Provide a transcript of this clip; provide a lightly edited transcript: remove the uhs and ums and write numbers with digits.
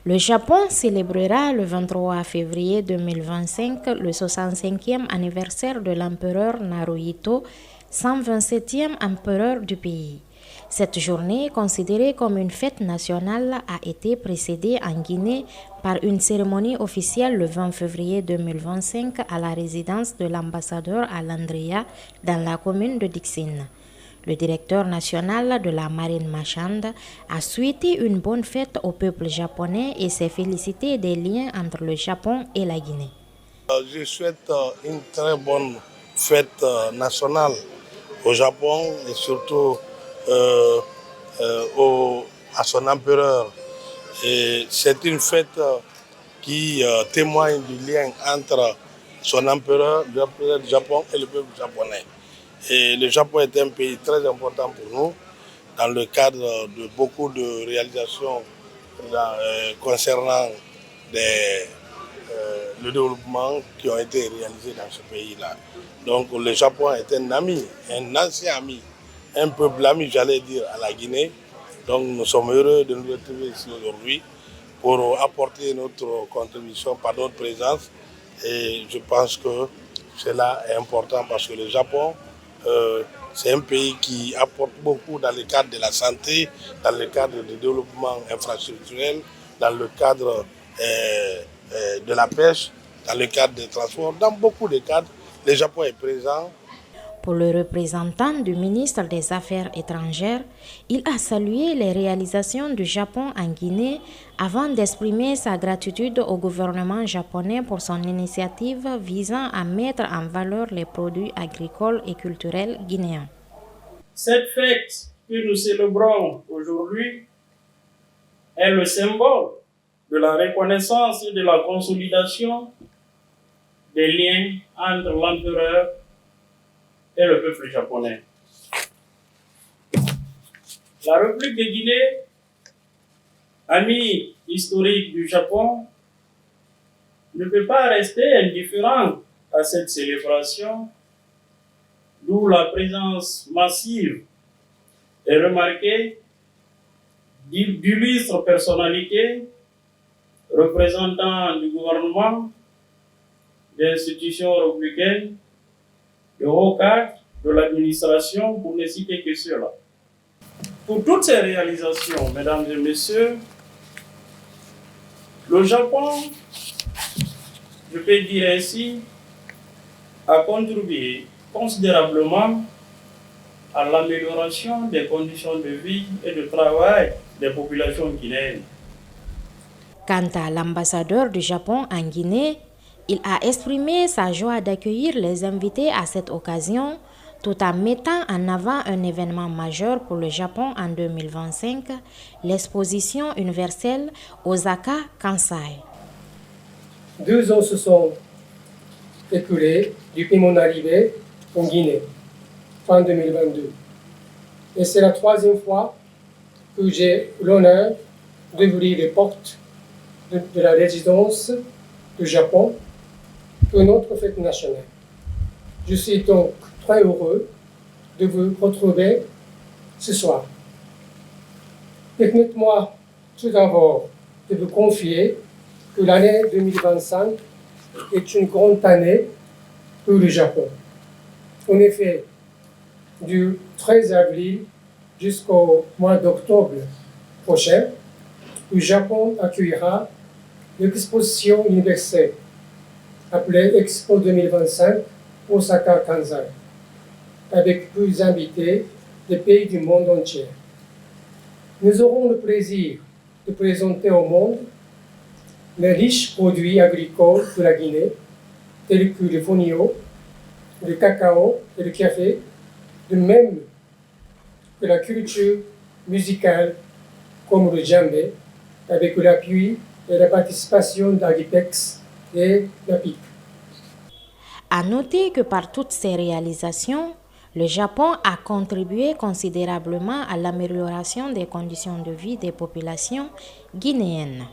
Le Japon célébrera le 23 février 2025 le 65e anniversaire de l'empereur Naruhito, 127e empereur du pays. Cette journée, considérée comme une fête nationale, a été précédée en Guinée par une cérémonie officielle le 20 février 2025 à la résidence de l'ambassadeur à Landria dans la commune de Dixine. Le directeur national de la marine marchande a souhaité une bonne fête au peuple japonais et s'est félicité des liens entre le Japon et la Guinée. Je souhaite une très bonne fête nationale au Japon et surtout à son empereur. C'est une fête qui témoigne du lien entre son empereur, l'empereur du Japon et le peuple japonais. Et le Japon est un pays très important pour nous dans le cadre de beaucoup de réalisations concernant le développement qui ont été réalisés dans ce pays-là. Donc le Japon est un ami, un ancien ami, un peuple ami, j'allais dire, à la Guinée. Donc nous sommes heureux de nous retrouver ici aujourd'hui pour apporter notre contribution par notre présence. Et je pense que cela est important parce que le Japon, c'est un pays qui apporte beaucoup dans le cadre de la santé, dans le cadre du développement infrastructurel, dans le cadre de la pêche, dans le cadre des transports, dans beaucoup de cadres, le Japon est présent. Pour le représentant du ministre des Affaires étrangères, il a salué les réalisations du Japon en Guinée avant d'exprimer sa gratitude au gouvernement japonais pour son initiative visant à mettre en valeur les produits agricoles et culturels guinéens. Cette fête que nous célébrons aujourd'hui est le symbole de la reconnaissance et de la consolidation des liens entre l'empereur et le peuple japonais. La République de Guinée, ami historique du Japon, ne peut pas rester indifférent à cette célébration, d'où la présence massive et remarquée d'illustres personnalités, représentants du gouvernement, d'institutions républicaines, de hauts cadres de l'administration, pour ne citer que cela. Pour toutes ces réalisations, mesdames et messieurs, le Japon, je peux dire ainsi, a contribué considérablement à l'amélioration des conditions de vie et de travail des populations guinéennes. Quant à l'ambassadeur du Japon en Guinée, il a exprimé sa joie d'accueillir les invités à cette occasion, tout en mettant en avant un événement majeur pour le Japon en 2025, l'exposition universelle Osaka Kansai. 2 ans se sont écoulés depuis mon arrivée en Guinée, fin 2022. Et c'est la 3e fois que j'ai l'honneur d'ouvrir les portes de la résidence du Japon pour notre fête nationale. Je suis donc très heureux de vous retrouver ce soir. Permettez-moi tout d'abord de vous confier que l'année 2025 est une grande année pour le Japon. En effet, du 13 avril jusqu'au mois d'octobre prochain, le Japon accueillera l'exposition universelle appelée Expo 2025 Osaka Kansai, avec plus invités des pays du monde entier. Nous aurons le plaisir de présenter au monde les riches produits agricoles de la Guinée, tels que le fonio, le cacao et le café, de même que la culture musicale comme le djembé, avec l'appui et la participation d'Agipex et l'APIC. À noter que par toutes ces réalisations, le Japon a contribué considérablement à l'amélioration des conditions de vie des populations guinéennes.